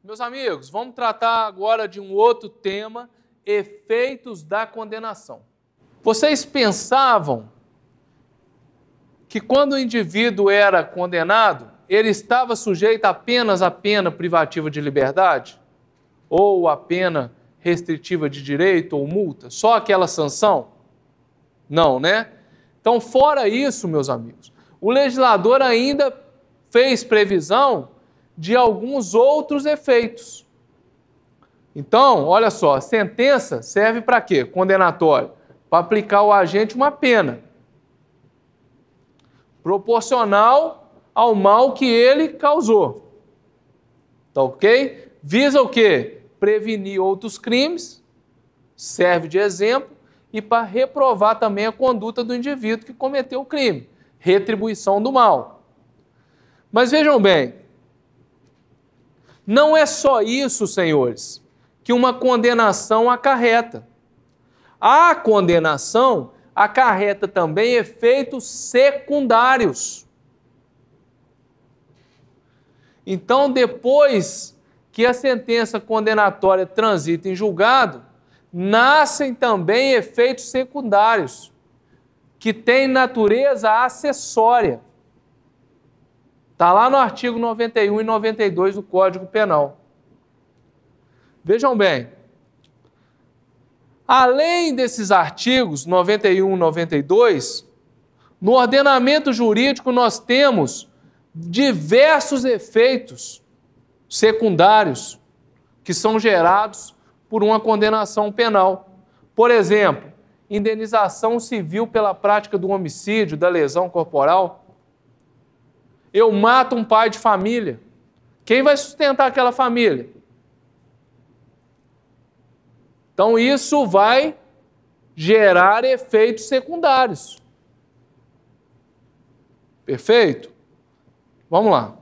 Meus amigos, vamos tratar agora de um outro tema, efeitos da condenação. Vocês pensavam que quando o indivíduo era condenado, ele estava sujeito apenas à pena privativa de liberdade? Ou à pena restritiva de direito ou multa? Só aquela sanção? Não, né? Então, fora isso, meus amigos, o legislador ainda fez previsão de alguns outros efeitos. Então, olha só, a sentença serve para quê? Condenatória. Para aplicar ao agente uma pena proporcional ao mal que ele causou. Tá ok? Visa o quê? Prevenir outros crimes, serve de exemplo, e para reprovar também a conduta do indivíduo que cometeu o crime. Retribuição do mal. Mas vejam bem, não é só isso, senhores, que uma condenação acarreta. A condenação acarreta também efeitos secundários. Então, depois que a sentença condenatória transita em julgado, nascem também efeitos secundários, que têm natureza acessória. Está lá no artigo 91 e 92 do Código Penal. Vejam bem, além desses artigos 91 e 92, no ordenamento jurídico nós temos diversos efeitos secundários que são gerados por uma condenação penal. Por exemplo, indenização civil pela prática do homicídio, da lesão corporal. Eu mato um pai de família. Quem vai sustentar aquela família? Então, isso vai gerar efeitos secundários. Perfeito? Vamos lá.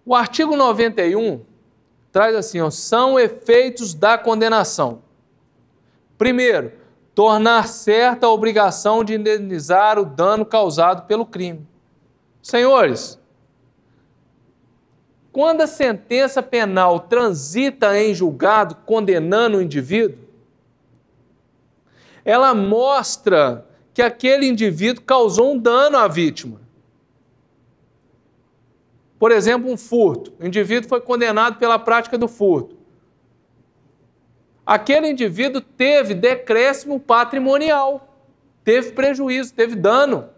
O artigo 91 traz assim, ó, são efeitos da condenação. Primeiro, tornar certa a obrigação de indenizar o dano causado pelo crime. Senhores, quando a sentença penal transita em julgado condenando o indivíduo, ela mostra que aquele indivíduo causou um dano à vítima. Por exemplo, um furto. O indivíduo foi condenado pela prática do furto. Aquele indivíduo teve decréscimo patrimonial, teve prejuízo, teve dano.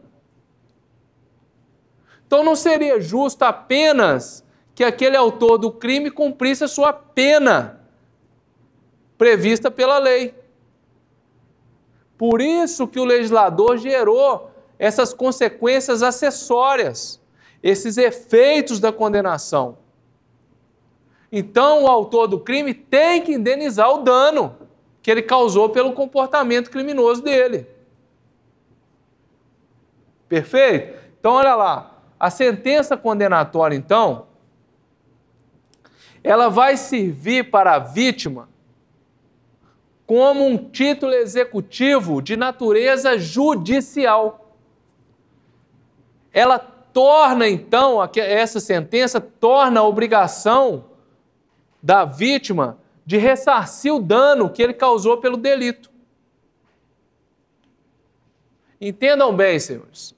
Então não seria justo apenas que aquele autor do crime cumprisse a sua pena prevista pela lei. Por isso que o legislador gerou essas consequências acessórias, esses efeitos da condenação. Então, o autor do crime tem que indenizar o dano que ele causou pelo comportamento criminoso dele. Perfeito? Então, olha lá. A sentença condenatória, então, ela vai servir para a vítima como um título executivo de natureza judicial. Ela torna, então, essa sentença torna a obrigação da vítima de ressarcir o dano que ele causou pelo delito. Entendam bem, senhores.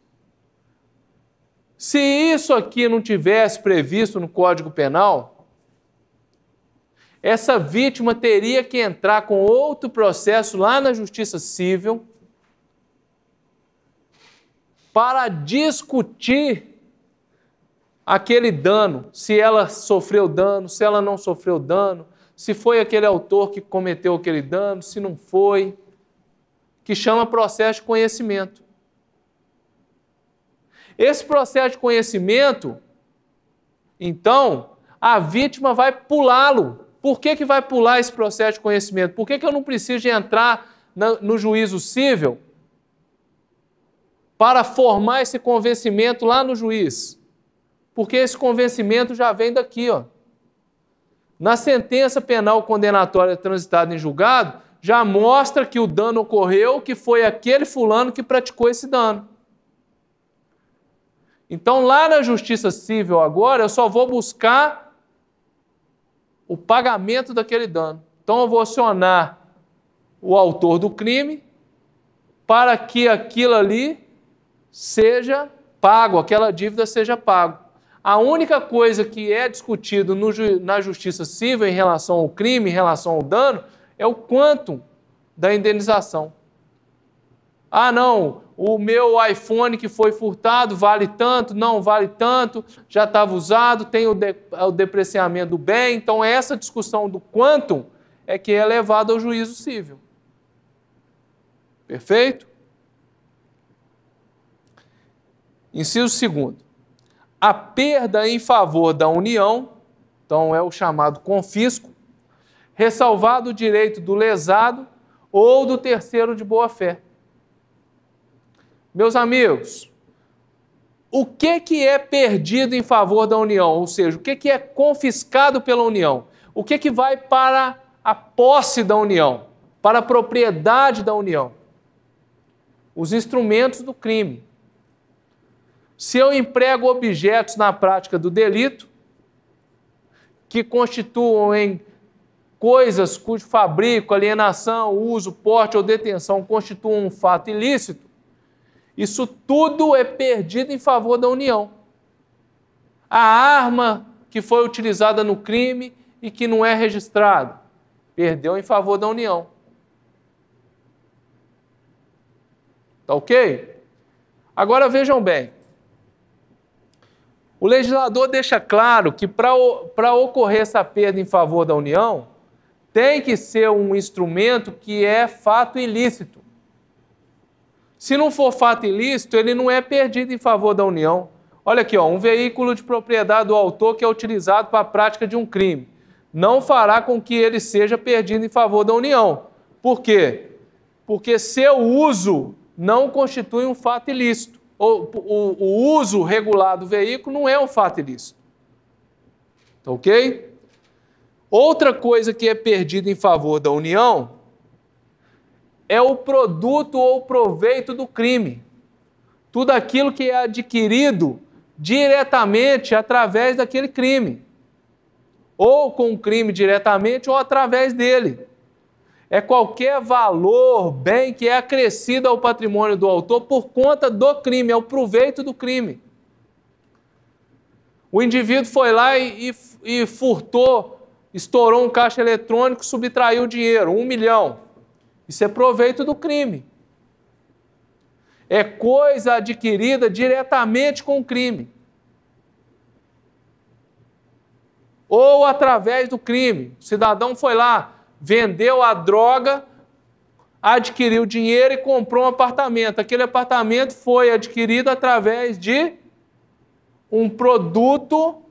Se isso aqui não tivesse previsto no Código Penal, essa vítima teria que entrar com outro processo lá na Justiça Civil para discutir aquele dano, se ela sofreu dano, se ela não sofreu dano, se foi aquele autor que cometeu aquele dano, se não foi, que chama processo de conhecimento. Esse processo de conhecimento, então, a vítima vai pulá-lo. Por que vai pular esse processo de conhecimento? Por que eu não preciso de entrar no juízo cível para formar esse convencimento lá no juiz? Porque esse convencimento já vem daqui, ó. Na sentença penal condenatória transitada em julgado, já mostra que o dano ocorreu, que foi aquele fulano que praticou esse dano. Então, lá na Justiça Civil agora, eu só vou buscar o pagamento daquele dano. Então eu vou acionar o autor do crime para que aquilo ali seja pago, aquela dívida seja paga. A única coisa que é discutido na justiça civil em relação ao crime, em relação ao dano, é o quantum da indenização. Ah, não, o meu iPhone que foi furtado vale tanto, não vale tanto, já estava usado, tem o depreciamento do bem. Então, essa discussão do quantum é que é levada ao juízo civil. Perfeito? Inciso 2º. A perda em favor da União, então é o chamado confisco, ressalvado o direito do lesado ou do terceiro de boa-fé. Meus amigos, o que é perdido em favor da União? Ou seja, o que é confiscado pela União? O que vai para a posse da União? Para a propriedade da União? Os instrumentos do crime. Se eu emprego objetos na prática do delito, que constituem coisas cujo fabrico, alienação, uso, porte ou detenção constituam um fato ilícito, isso tudo é perdido em favor da União. A arma que foi utilizada no crime e que não é registrada, perdeu em favor da União. Tá ok? Agora vejam bem. O legislador deixa claro que para ocorrer essa perda em favor da União, tem que ser um instrumento que é fato ilícito. Se não for fato ilícito, ele não é perdido em favor da União. Olha aqui, um veículo de propriedade do autor que é utilizado para a prática de um crime. Não fará com que ele seja perdido em favor da União. Por quê? Porque seu uso não constitui um fato ilícito. O uso regular do veículo não é um fato ilícito. Ok? Outra coisa que é perdida em favor da União é o produto ou proveito do crime. Tudo aquilo que é adquirido diretamente através daquele crime. Ou com o crime diretamente ou através dele. É qualquer valor, bem que é acrescido ao patrimônio do autor por conta do crime, é o proveito do crime. O indivíduo foi lá e furtou, estourou um caixa eletrônico, subtraiu o dinheiro, 1 milhão. Isso é proveito do crime. É coisa adquirida diretamente com o crime. Ou através do crime. O cidadão foi lá, vendeu a droga, adquiriu dinheiro e comprou um apartamento. Aquele apartamento foi adquirido através de um produto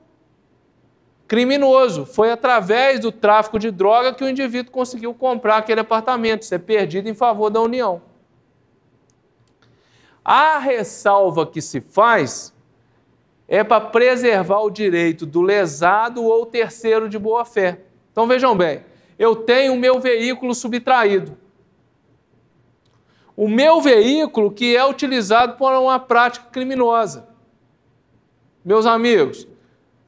criminoso. Foi através do tráfico de droga que o indivíduo conseguiu comprar aquele apartamento. Isso é perdido em favor da União. A ressalva que se faz é para preservar o direito do lesado ou terceiro de boa-fé. Então vejam bem, eu tenho o meu veículo subtraído. O meu veículo que é utilizado para uma prática criminosa. Meus amigos,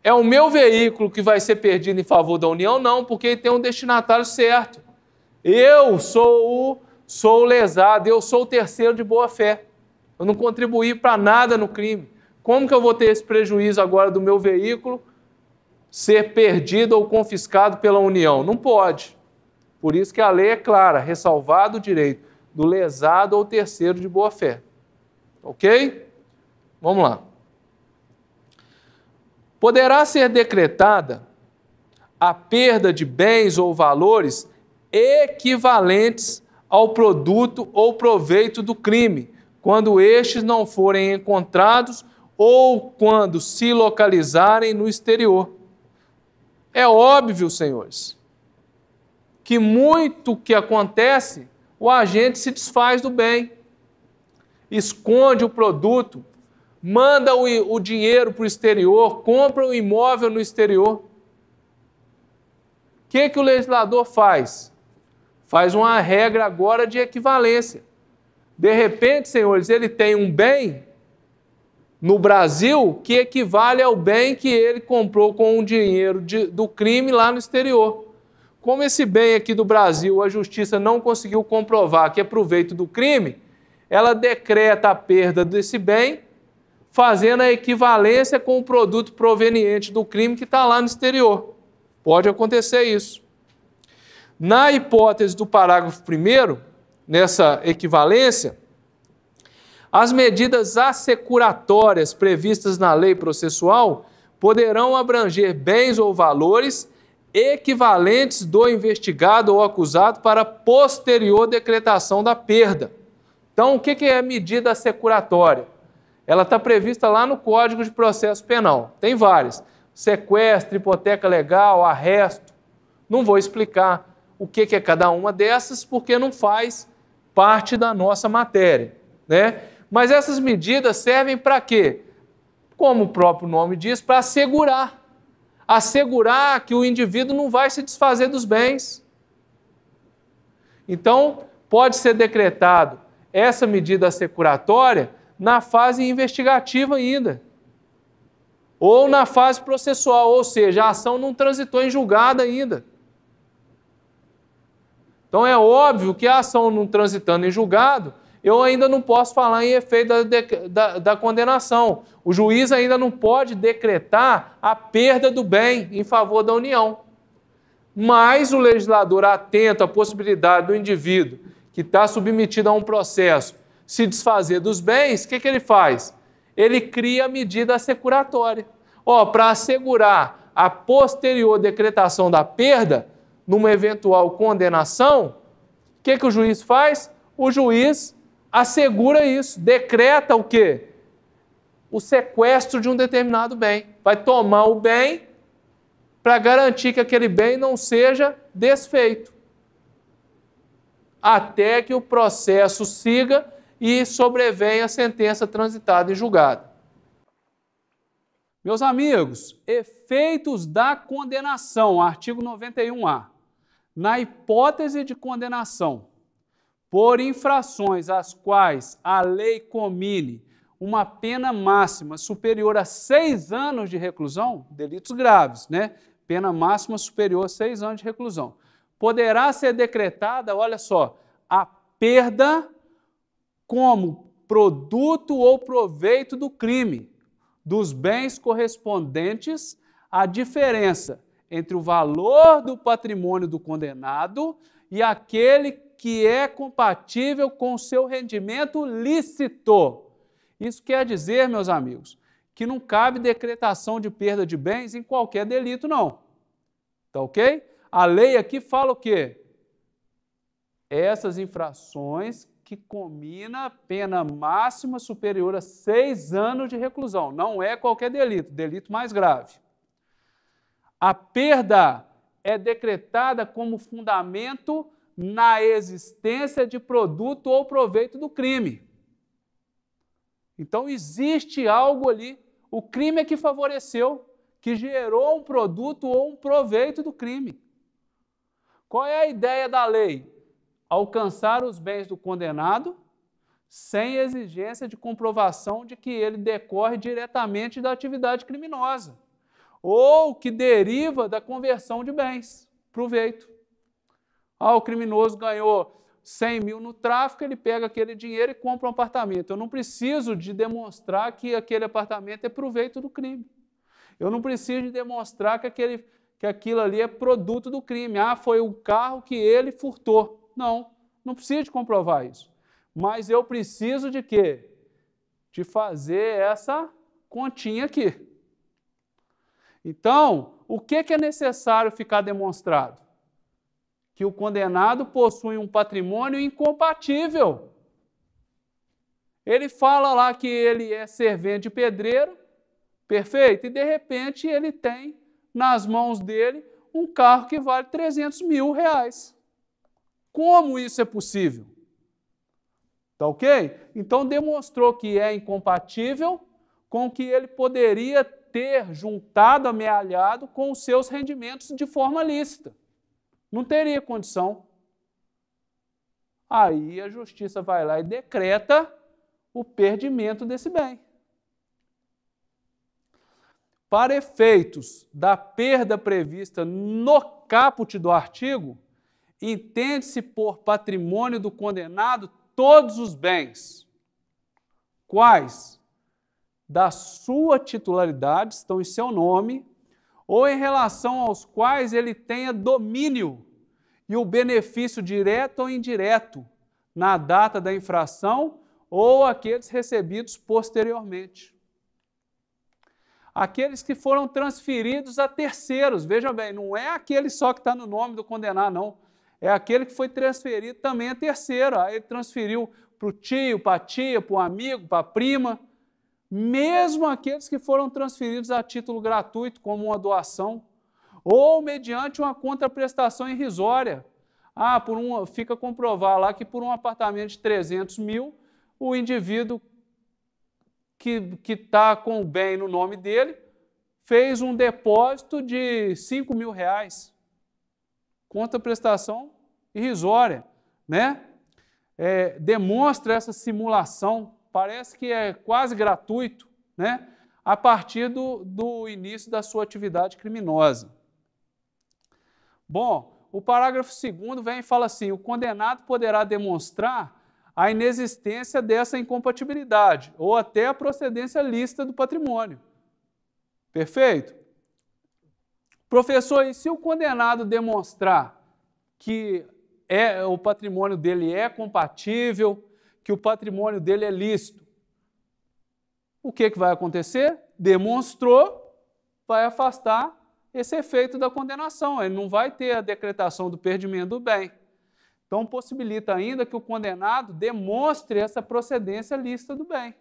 é o meu veículo que vai ser perdido em favor da União? Não, porque ele tem um destinatário certo. Eu sou o lesado, eu sou o terceiro de boa-fé. Eu não contribuí para nada no crime. Como que eu vou ter esse prejuízo agora do meu veículo ser perdido ou confiscado pela União? Não pode. Por isso que a lei é clara, ressalvado o direito do lesado ou terceiro de boa-fé. Ok? Vamos lá. Poderá ser decretada a perda de bens ou valores equivalentes ao produto ou proveito do crime, quando estes não forem encontrados ou quando se localizarem no exterior. É óbvio, senhores, que muito que acontece, o agente se desfaz do bem, esconde o produto, manda o dinheiro para o exterior, compra o imóvel no exterior. O que o legislador faz? Faz uma regra agora de equivalência. De repente, senhores, ele tem um bem no Brasil que equivale ao bem que ele comprou com o dinheiro do crime lá no exterior. Como esse bem aqui do Brasil a justiça não conseguiu comprovar que é proveito do crime, ela decreta a perda desse bem, fazendo a equivalência com o produto proveniente do crime que está lá no exterior. Pode acontecer isso. Na hipótese do parágrafo 1º, nessa equivalência, as medidas assecuratórias previstas na lei processual poderão abranger bens ou valores equivalentes do investigado ou acusado para posterior decretação da perda. Então, o que é medida assecuratória? Ela está prevista lá no Código de Processo Penal. Tem várias. Sequestro, hipoteca legal, arresto. Não vou explicar o que é cada uma dessas, porque não faz parte da nossa matéria, né? Mas essas medidas servem para quê? Como o próprio nome diz, para assegurar. Assegurar que o indivíduo não vai se desfazer dos bens. Então, pode ser decretado essa medida assecuratória na fase investigativa ainda, ou na fase processual, ou seja, a ação não transitou em julgado ainda. Então é óbvio que a ação não transitando em julgado, eu ainda não posso falar em efeito da condenação. O juiz ainda não pode decretar a perda do bem em favor da União. Mas o legislador, atento à possibilidade do indivíduo que está submetido a um processo se desfazer dos bens, o que ele faz? Ele cria a medida assecuratória. Para assegurar a posterior decretação da perda, numa eventual condenação, o que o juiz faz? O juiz assegura isso, decreta o quê? O sequestro de um determinado bem. Vai tomar o bem para garantir que aquele bem não seja desfeito, até que o processo siga e sobrevenha a sentença transitada em julgado. Meus amigos, efeitos da condenação, artigo 91A. Na hipótese de condenação por infrações às quais a lei comine uma pena máxima superior a 6 anos de reclusão, delitos graves, né? Pena máxima superior a 6 anos de reclusão, poderá ser decretada, olha só, a perda como produto ou proveito do crime, dos bens correspondentes à diferença entre o valor do patrimônio do condenado e aquele que é compatível com o seu rendimento lícito. Isso quer dizer, meus amigos, que não cabe decretação de perda de bens em qualquer delito, não. Tá ok? A lei aqui fala o quê? Essas infrações que comina pena máxima superior a 6 anos de reclusão. Não é qualquer delito, delito mais grave. A perda é decretada como fundamento na existência de produto ou proveito do crime. Então, existe algo ali. O crime é que favoreceu, que gerou um produto ou um proveito do crime. Qual é a ideia da lei? Alcançar os bens do condenado sem exigência de comprovação de que ele decorre diretamente da atividade criminosa ou que deriva da conversão de bens, proveito. O criminoso ganhou 100 mil no tráfico, ele pega aquele dinheiro e compra um apartamento. Eu não preciso de demonstrar que aquele apartamento é proveito do crime. Eu não preciso de demonstrar que aquilo ali é produto do crime. Foi o carro que ele furtou. Não preciso de comprovar isso. Mas eu preciso de quê? De fazer essa continha aqui. Então, o que é necessário ficar demonstrado? Que o condenado possui um patrimônio incompatível. Ele fala lá que ele é servente de pedreiro, perfeito, e de repente ele tem nas mãos dele um carro que vale 300 mil reais. Como isso é possível? Tá ok? Então demonstrou que é incompatível com o que ele poderia ter juntado, amealhado com os seus rendimentos de forma lícita. Não teria condição. Aí a justiça vai lá e decreta o perdimento desse bem. Para efeitos da perda prevista no caput do artigo, entende-se por patrimônio do condenado todos os bens, quais da sua titularidade estão em seu nome, ou em relação aos quais ele tenha domínio e o benefício direto ou indireto na data da infração ou aqueles recebidos posteriormente. Aqueles que foram transferidos a terceiros, veja bem, não é aquele só que está no nome do condenado, não. É aquele que foi transferido também a terceiro. Aí ele transferiu para o tio, para a tia, para o amigo, para a prima. Mesmo aqueles que foram transferidos a título gratuito, como uma doação, ou mediante uma contraprestação irrisória. Fica comprovado lá que por um apartamento de 300 mil, o indivíduo que está com o bem no nome dele fez um depósito de 5 mil reais. Contraprestação irrisória, né? Demonstra essa simulação, parece que é quase gratuito, né? A partir do início da sua atividade criminosa. Bom, o parágrafo 2º vem e fala assim: o condenado poderá demonstrar a inexistência dessa incompatibilidade ou até a procedência lícita do patrimônio. Perfeito? Professor, e se o condenado demonstrar que o patrimônio dele é compatível, que o patrimônio dele é lícito, o que vai acontecer? Demonstrou, vai afastar esse efeito da condenação. Ele não vai ter a decretação do perdimento do bem. Então, possibilita ainda que o condenado demonstre essa procedência lícita do bem.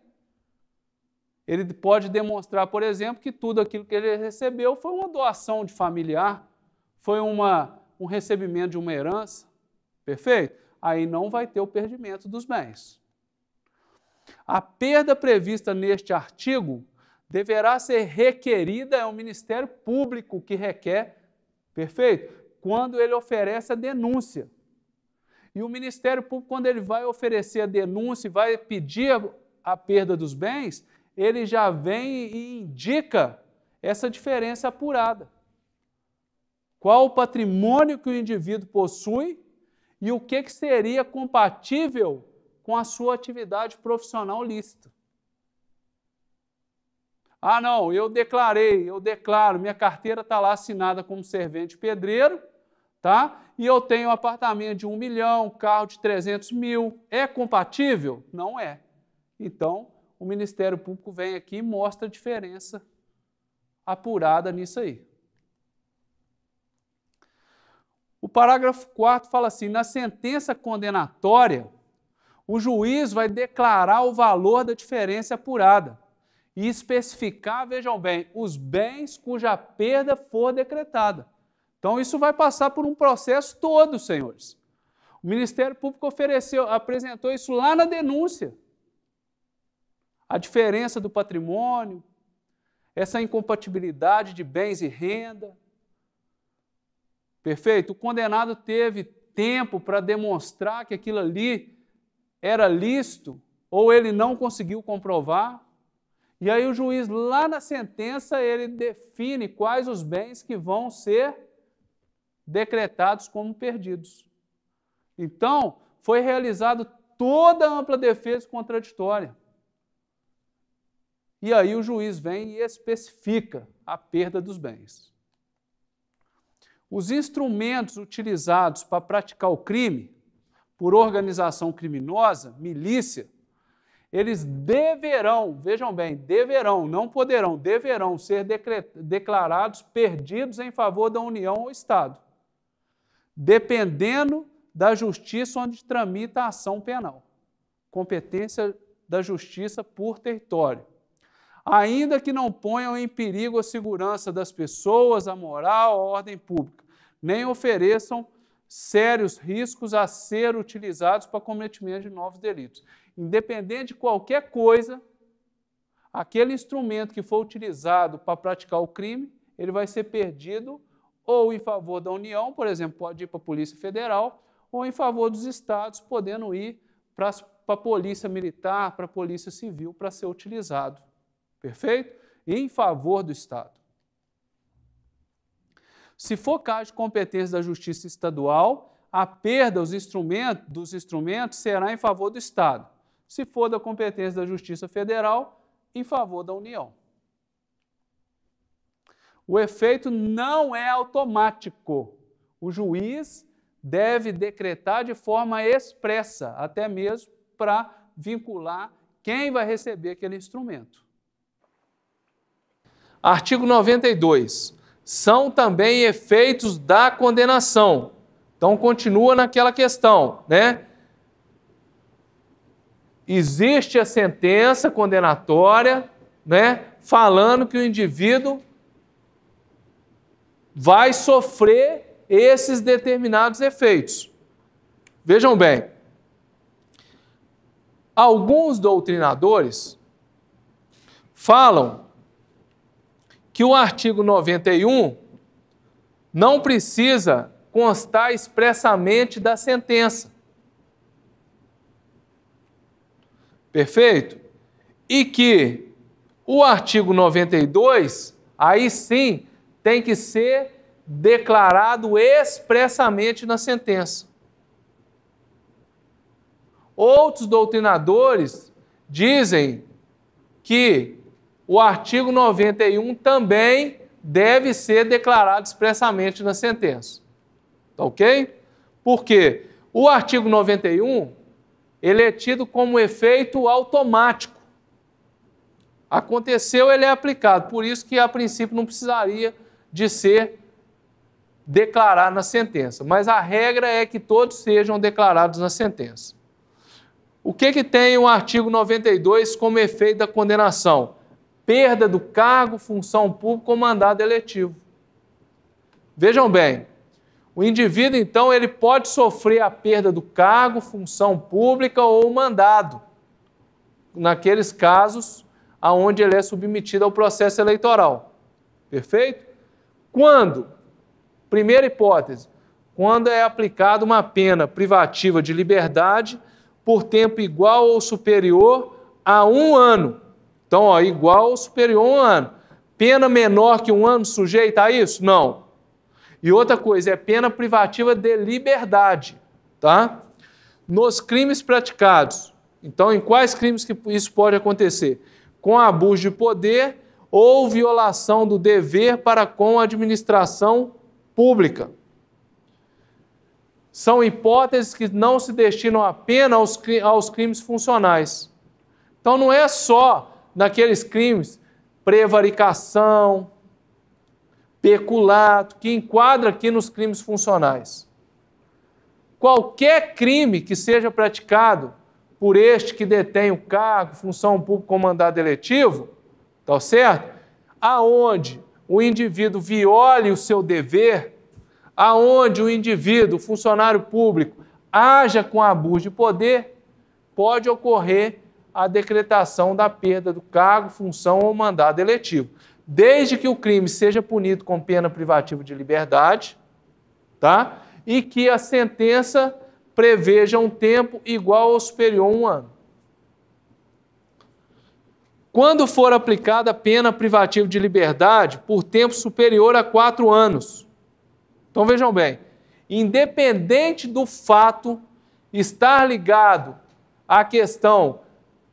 Ele pode demonstrar, por exemplo, que tudo aquilo que ele recebeu foi uma doação de familiar, foi um recebimento de uma herança. Perfeito? Aí não vai ter o perdimento dos bens. A perda prevista neste artigo deverá ser requerida ao Ministério Público que requer, perfeito? Quando ele oferece a denúncia. E o Ministério Público, quando ele vai oferecer a denúncia e vai pedir a perda dos bens, ele já vem e indica essa diferença apurada. Qual o patrimônio que o indivíduo possui e o que seria compatível com a sua atividade profissional lícita. Não, eu declaro, minha carteira está lá assinada como servente pedreiro, tá? E eu tenho um apartamento de 1 milhão, carro de 300 mil. É compatível? Não é. Então, o Ministério Público vem aqui e mostra a diferença apurada nisso aí. O parágrafo 4º fala assim: na sentença condenatória, o juiz vai declarar o valor da diferença apurada e especificar, vejam bem, os bens cuja perda for decretada. Então, isso vai passar por um processo todo, senhores. O Ministério Público apresentou isso lá na denúncia. A diferença do patrimônio, essa incompatibilidade de bens e renda. Perfeito? O condenado teve tempo para demonstrar que aquilo ali era lícito ou ele não conseguiu comprovar. E aí o juiz, lá na sentença, ele define quais os bens que vão ser decretados como perdidos. Então, foi realizada toda a ampla defesa contraditória. E aí o juiz vem e especifica a perda dos bens. Os instrumentos utilizados para praticar o crime, por organização criminosa, milícia, eles deverão, vejam bem, deverão, não poderão, deverão ser declarados perdidos em favor da União ou Estado, dependendo da justiça onde tramita a ação penal. Competência da justiça por território. Ainda que não ponham em perigo a segurança das pessoas, a moral, a ordem pública, nem ofereçam sérios riscos a ser utilizados para cometimento de novos delitos. Independente de qualquer coisa, aquele instrumento que for utilizado para praticar o crime, ele vai ser perdido ou em favor da União, por exemplo, pode ir para a Polícia Federal, ou em favor dos estados, podendo ir para a Polícia Militar, para a Polícia Civil, para ser utilizado. Perfeito? Em favor do Estado. Se for caso de competência da Justiça Estadual, a perda dos instrumentos será em favor do Estado. Se for da competência da Justiça Federal, em favor da União. O efeito não é automático. O juiz deve decretar de forma expressa, até mesmo para vincular quem vai receber aquele instrumento. Artigo 92. São também efeitos da condenação. Então, continua naquela questão, né? Existe a sentença condenatória, né? Falando que o indivíduo vai sofrer esses determinados efeitos. Vejam bem, alguns doutrinadores falam que o artigo 91 não precisa constar expressamente da sentença. Perfeito? E que o artigo 92, aí sim, tem que ser declarado expressamente na sentença. Outros doutrinadores dizem que o artigo 91 também deve ser declarado expressamente na sentença. Tá ok? Porque o artigo 91, ele é tido como efeito automático. Aconteceu, ele é aplicado. Por isso que, a princípio, não precisaria de ser declarado na sentença. Mas a regra é que todos sejam declarados na sentença. O que tem o artigo 92 como efeito da condenação? Perda do cargo, função pública ou mandado eletivo. Vejam bem, o indivíduo, então, ele pode sofrer a perda do cargo, função pública ou mandado, naqueles casos onde ele é submetido ao processo eleitoral. Perfeito? Quando? Primeira hipótese, quando é aplicada uma pena privativa de liberdade por tempo igual ou superior a 1 ano. Então, ó, igual ou superior a 1 ano. Pena menor que 1 ano sujeita a isso? Não. E outra coisa, é pena privativa de liberdade, tá? Nos crimes praticados. Então, em quais crimes que isso pode acontecer? Com abuso de poder ou violação do dever para com a administração pública. São hipóteses que não se destinam apenas aos crimes funcionais. Então, não é só naqueles crimes, prevaricação, peculato, que enquadra aqui nos crimes funcionais. Qualquer crime que seja praticado por este que detém o cargo, função pública ou mandado eletivo, tá certo? Aonde o indivíduo viole o seu dever, aonde o indivíduo, o funcionário público, haja com abuso de poder, pode ocorrer a decretação da perda do cargo, função ou mandado eletivo. Desde que o crime seja punido com pena privativa de liberdade, tá? E que a sentença preveja um tempo igual ou superior a 1 ano. Quando for aplicada a pena privativa de liberdade por tempo superior a 4 anos. Então vejam bem, independente do fato estar ligado à questão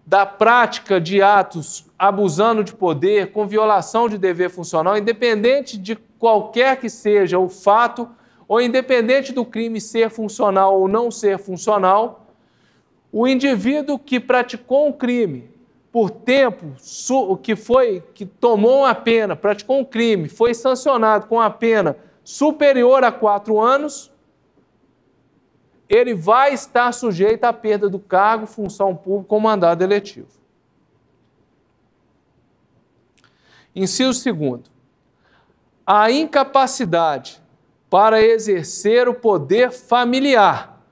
da prática de atos abusando de poder, com violação de dever funcional, independente de qualquer que seja o fato, ou independente do crime ser funcional ou não ser funcional, o indivíduo que praticou um crime por tempo, que tomou uma pena, praticou um crime, foi sancionado com a pena superior a 4 anos, ele vai estar sujeito à perda do cargo, função pública ou mandado eletivo. Inciso 2º. A incapacidade para exercer o poder familiar,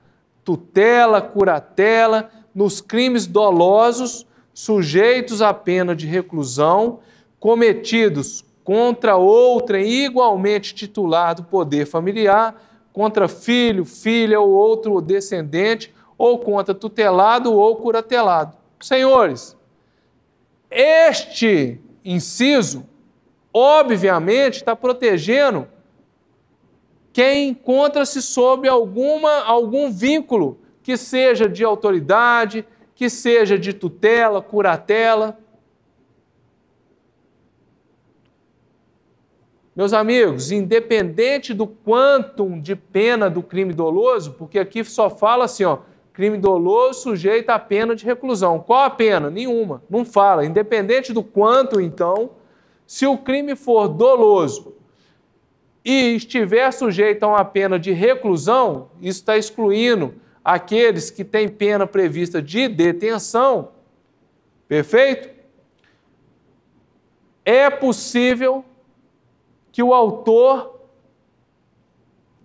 tutela, curatela, nos crimes dolosos sujeitos à pena de reclusão, cometidos contra outrem igualmente titular do poder familiar, contra filho, filha ou outro descendente, ou contra tutelado ou curatelado. Senhores, este inciso, obviamente, está protegendo quem encontra-se sob algum vínculo que seja de autoridade, que seja de tutela, curatela. Meus amigos, independente do quantum de pena do crime doloso, porque aqui só fala assim, ó, crime doloso sujeito à pena de reclusão. Qual a pena? Nenhuma. Não fala. Independente do quanto, então, se o crime for doloso e estiver sujeito a uma pena de reclusão, isso está excluindo aqueles que têm pena prevista de detenção, perfeito? É possível que o autor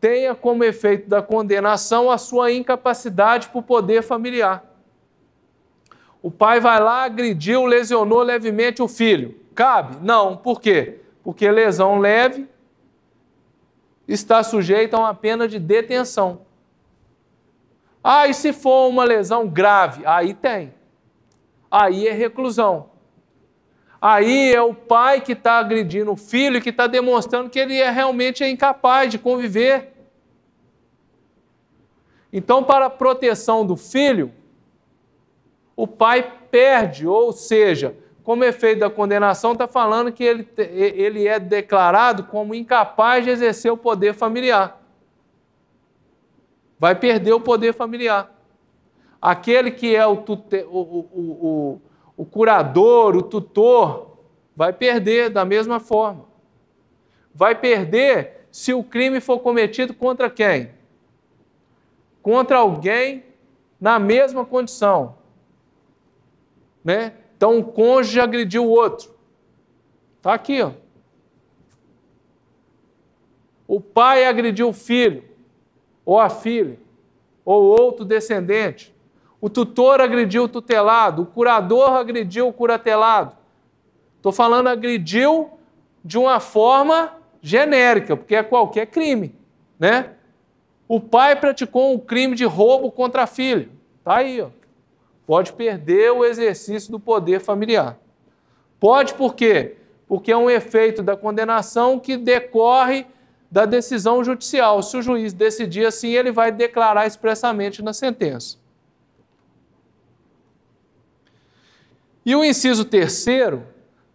tenha como efeito da condenação a sua incapacidade para o poder familiar. O pai vai lá, agrediu, lesionou levemente o filho. Cabe? Não. Por quê? Porque lesão leve está sujeita a uma pena de detenção. Ah, e se for uma lesão grave? Aí tem. Aí é reclusão. Aí é o pai que está agredindo o filho, que está demonstrando que ele realmente é incapaz de conviver. Então, para a proteção do filho, o pai perde, ou seja, como efeito da condenação, está falando que ele é declarado como incapaz de exercer o poder familiar. Vai perder o poder familiar. Aquele que é o curador, o tutor, vai perder da mesma forma. Vai perder se o crime for cometido contra quem? Contra alguém na mesma condição. Né? Então, um cônjuge agrediu o outro. Está aqui, ó. O pai agrediu o filho, ou a filha, ou outro descendente. O tutor agrediu o tutelado, o curador agrediu o curatelado. Estou falando agrediu de uma forma genérica, porque é qualquer crime, né? O pai praticou um crime de roubo contra a filha. Está aí, ó. Pode perder o exercício do poder familiar. Pode por quê? Porque é um efeito da condenação que decorre da decisão judicial. Se o juiz decidir assim, ele vai declarar expressamente na sentença. E o inciso 3º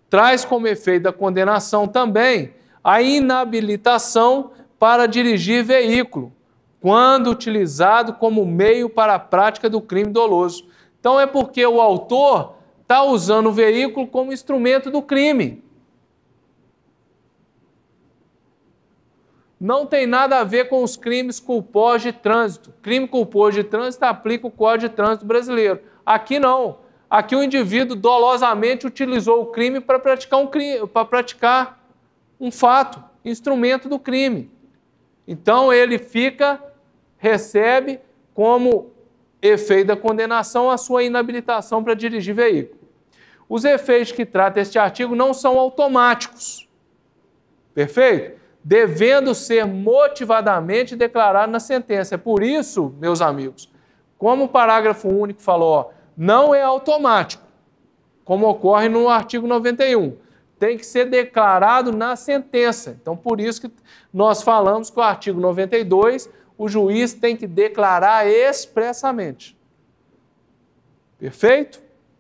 traz como efeito da condenação também a inabilitação para dirigir veículo, quando utilizado como meio para a prática do crime doloso. Então é porque o autor está usando o veículo como instrumento do crime. Não tem nada a ver com os crimes culposos de trânsito. Crime culposo de trânsito aplica o Código de Trânsito Brasileiro. Aqui não. Aqui o indivíduo dolosamente utilizou o crime para praticar um fato, instrumento do crime. Então ele recebe como efeito da condenação a sua inabilitação para dirigir veículo. Os efeitos que trata este artigo não são automáticos. Perfeito? Devendo ser motivadamente declarado na sentença. É por isso, meus amigos, como o parágrafo único falou, ó, não é automático, como ocorre no artigo 91. Tem que ser declarado na sentença. Então, por isso que nós falamos que o artigo 92, o juiz tem que declarar expressamente. Perfeito?